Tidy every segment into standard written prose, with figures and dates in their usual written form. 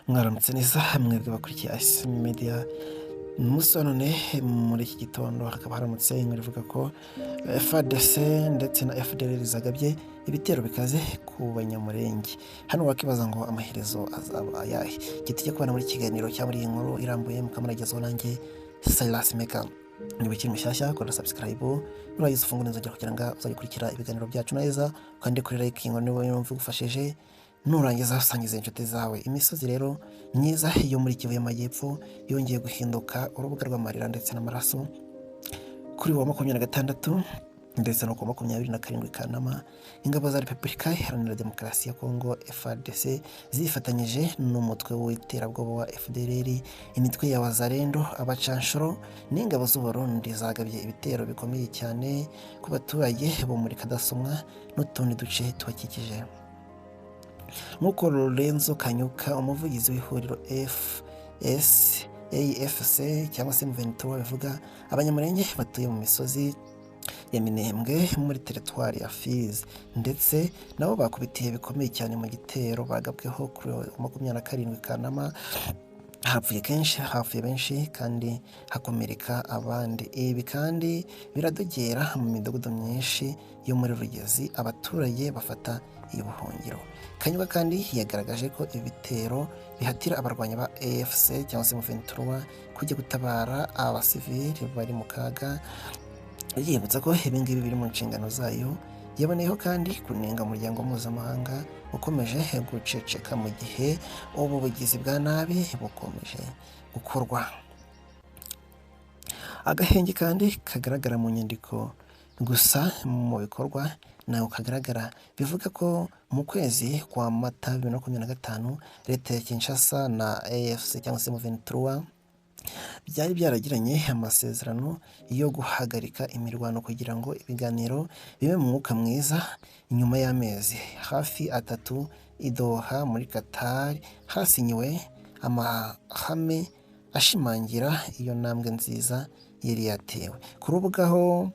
Mwaramutse neza mwebwe bakurikiye Ice Media musonone muri iki gitondo hakaba haramutse inkuru ivuga ko FARDC ndetse na FDLR zagabye ibitero bikaze ku banyamurenge. Hano wakibaza ngo amaherezo azaba ayahe? Gitije kubana muri kiganiro cya muri inkuru irambuye mukamuragezaho nanjye Silas Meka. Niba ukiri mushyashya kora subscribe urayize ufungura inzogera kugira ngo uzayikurikira ibiganiro byacu neza kandi kuri like inkuru niba yumva ugufashije nurangiza usangiza inshuti zawe. Imisozi rero myiza yo muri Kivu y'Amajyepfo yongeye guhinduka urubuga rw'amarira ndetse n'amaraso kuri wa 26 ndetse no ku 27 Kanama. Ingabo za Repubulika Iharanira Demokarasi ya Kongo FARDC zifatanyije n'umutwe w'iterabwoba wa FDLR, imitwe ya Wazalendo, abacanshuro n'ingabo z'u Burundi zagabye ibitero bikomeye cyane ku baturage bo muri Kadasomwa n'utundi duce tubakikije. Nk'uko Lorenzo Kanyuka umuvugizi w'ihuriro AFC cyangwa se M23 bivuga, abanyamurenge batuye mu misozi ya Minembwe muri teritwari ya Fizi ndetse nabo bakubitiye bikomeye cyane mu gitero bagabweho kuri 27 Kanama. Hapfuye benshi kandi hakomereka abandi. Ibi kandi biradogera mu midugudu myinshi yo muri Rugezi, abaturage bafata ubuhungiro. Kanyuka kandi yagaragaje ko ibitero bihatira abarwanya ba AFC cyangwa se M23 kujya gutabara abasivili bari mu kaga. Yibutsa ko ibingibi biri mu nshingano zayo. Yaboneyeho kandi kunenga umuryango mpuzamahanga ukomeje guceceka mu gihe ubu bugizi bwa nabi bukomeje gukorwa. Agahenge kandi kagaragara mu nyandiko gusa mu bikorwa naho kagaragara bivuga ko mu kwezi kwa Mata 2025 leta ya Kinshasa na AFC cyangwa se M23 byari byaragiranye amasezerano yo guhagarika imirwano kugira ngo ibiganiro bibe mu mwuka mwiza. Nyuma y'amezi hafi 3 i Doha muri Qatar hasinyiwe amahame ashimangira iyo ntambwe nziza yari yatewe. Ku rubuga ho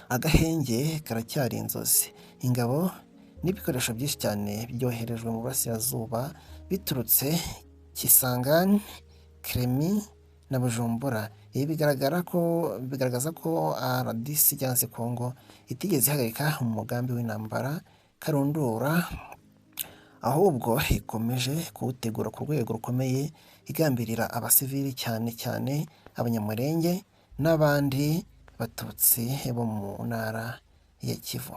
agahenge karacyari inzozi. Ingabo n'ibikoresho byinshi cyane byoherejwe mu burasirazuba biturutse Kisangani, Kremi na Bujumbura. Ibi bigaragaza ko RDC cyangwa se Kongo itigeze ihagarika umugambi w'intambara karundura, ahubwo ikomeje kuwutegura ku rwego rukomeye, igambirira abasivili cyane abanyamurenge n'abandi batutsi bo mu ntara ya Kivu.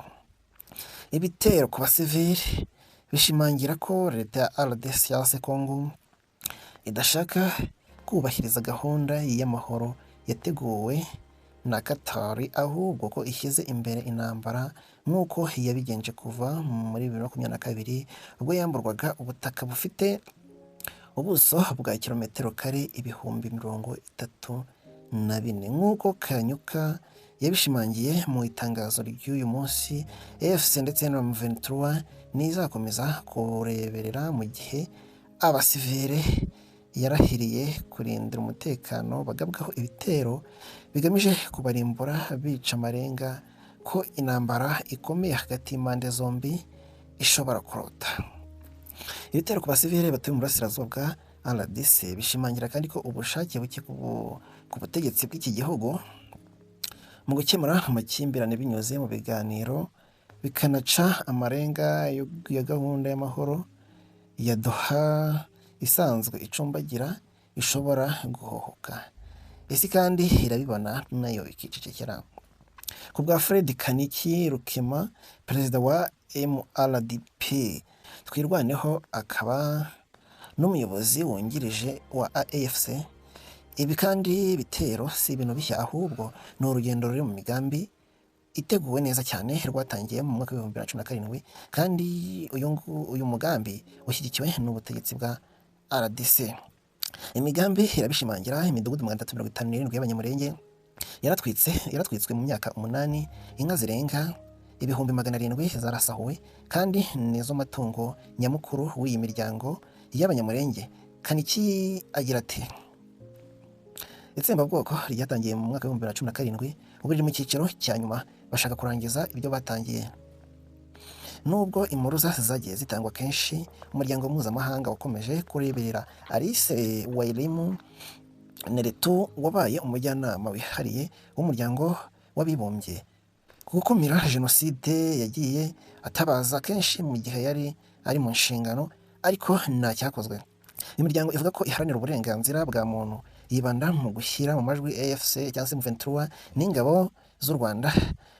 Ibitero ku basivili bishimangira ko leta ya RDC cyangwa se Kongo idashaka kubahiriza gahunda y'amahoro yateguwe na Qatar, ahubwo ko ishyize imbere intambara nk'uko yabigenje kuva muri 2022 ubwo yamburwaga ubutaka bufite ubuso bwa kilometero kare 34,000. Nk'uko Kanyuka yabishimangiye mu itangazo ry'uyu munsi, AFC ndetse na M23 nizakomeza kureberera mu gihe abasivile yarahiriye kurindira umutekano bagabwaho ibitero bigamije kubarimbura bica amarenga ko intambara ikomeye hagati y'impande zombi ishobora kurota. Ibitero ku basivile batuye mu burasirazuba bwa RDC bishimangira kandi ko ubushake buke ku butegetsi bw'iki gihugu mu gukemura amakimbirane binyuze mu biganiro bikanaca amarenga ya gahunda y'amahoro ya Doha isanzwe icumbagira ishobora guhohoka. Isi kandi irabibona nayo ikicecekera. Ku bwa Fred Kaniki Rukema, perezida wa MRDP Twirwaneho akaba n'umuyobozi wungirije wa AFC, ibi kandi bitero si ibintu bishya, ahubwo ni urugendo ruri mu migambi iteguwe neza cyane rwatangiye mu mwaka wa 2017 kandi uyu mugambi ushyigikiwe n'ubutegetsi bwa RDC. Imigambi irabishimangira. Imidugudu 357 y'abanyamurenge yaratwitswe mu myaka 8, inka zirenga 700 zarasahuwe kandi nizo matungo nyamukuru w'iyi miryango y'abanyamurenge. Kaniki agira ati itsembabwoko ryatangiye mu mwaka wa 2017 ubwo riri mu cyiciro cya nyuma bashaka kurangiza ibyo batangiye. nubwo impuruza zagiye zitangwa kenshi, umuryango mpuzamahanga wakomeje kureberera. Alice Wairimu Neretu wabaye umujyanama wihariye w'umuryango w'abibumbye ku gukumira jenoside yagiye atabaza kenshi mu gihe yari ari mu nshingano, ariko nta cyakozwe. Imiryango ivuga ko iharanira uburenganzira bwa muntu, yibanda mu gushyira mu majwi AFC cyangwa se M23 n'ingabo z'u Rwanda.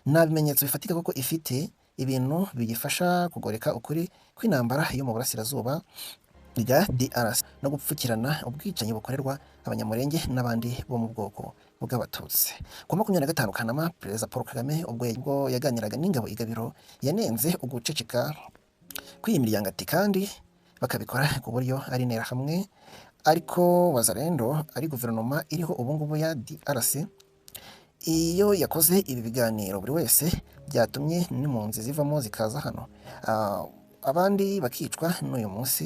Nta bimenyetso bifatika koko ifite ibintu biyifasha kugoreka ukuri kw'intambara yo mu burasirazuba bwa DRC no gupfukirana ubwicanyi bukorerwa abanyamurenge n'abandi bo mu bwoko bw'abatutsi. Ku 25 Kanama, Perezida Paul Kagame ubwo yaganiraga n'ingabo i Gabiro yanenze uguceceka kw'iyi miryango ati kandi bakabikora ku buryo ari interahamwe, ariko Wazalendo ari guverinoma iriho ubungubu ya DRC. Iyo yakoze ibi biganiro buri wese byatumye n'impunzi zivamo zikaza hano, abandi bakicwa n'uyu munsi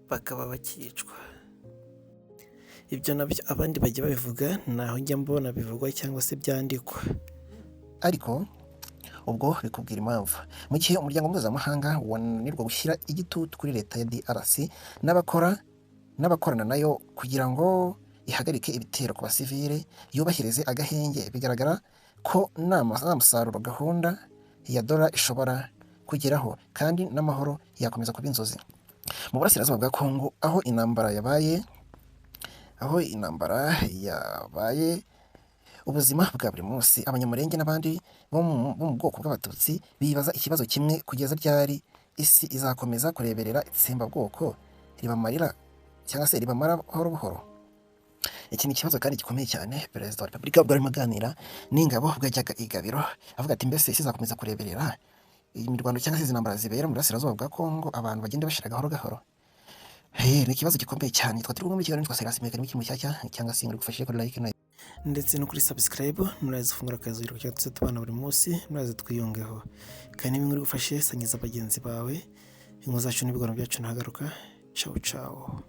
bakaba bakicwa. Ibyo nabyo abandi bajya babivuga, naho njya mbona bivugwa cyangwa se byandikwa, ariko ubwo bikubwira impamvu. Mu gihe umuryango mpuzamahanga wananirwa gushyira igitutu kuri leta ya DRC n'abakorana nayo kugira ngo ihagarike ibitero ku basivile, yubahirize agahenge, bigaragara ko nta musaruro gahunda ya Dora ishobora kugeraho, kandi n'amahoro yakomeza kuba inzozi. Mu burasirazuba bwa Kongo aho intambara yabaye ubuzima bwa buri munsi, abanyamurenge n'abandi bo mu bwoko bw'abatutsi bibaza ikibazo kimwe: kugeza ryari isi izakomeza kureberera itsembabwoko ribamarira cyangwa se ribamara buhoro buhoro? Iki ni ikibazo kandi gikomeye cyane. Perezida wa Repubulika ubwo arimo aganira n'ingabo bwajyaga i Gabiro avuga ati mbese isi izakomeza kureberera imirwano cyangwa se izi ntambara zibera mu burasirazuba bwa Kongo abantu bagenda bashira gahoro gahoro? Ni ikibazo gikomeye cyane. Turi kumwe muri kiganiro twasera simeka n'iki mushyashya cyangwa se ngufashije kuri like ndetse no kuri subscribe, muraza fungura akazi ryo tubana buri munsi, muraza twiyongeho kandi nimwe muri gufashe sangiza bagenzi bawe. Ingo zacu n'ibigano byacu ntagaruka. Ciao ciao.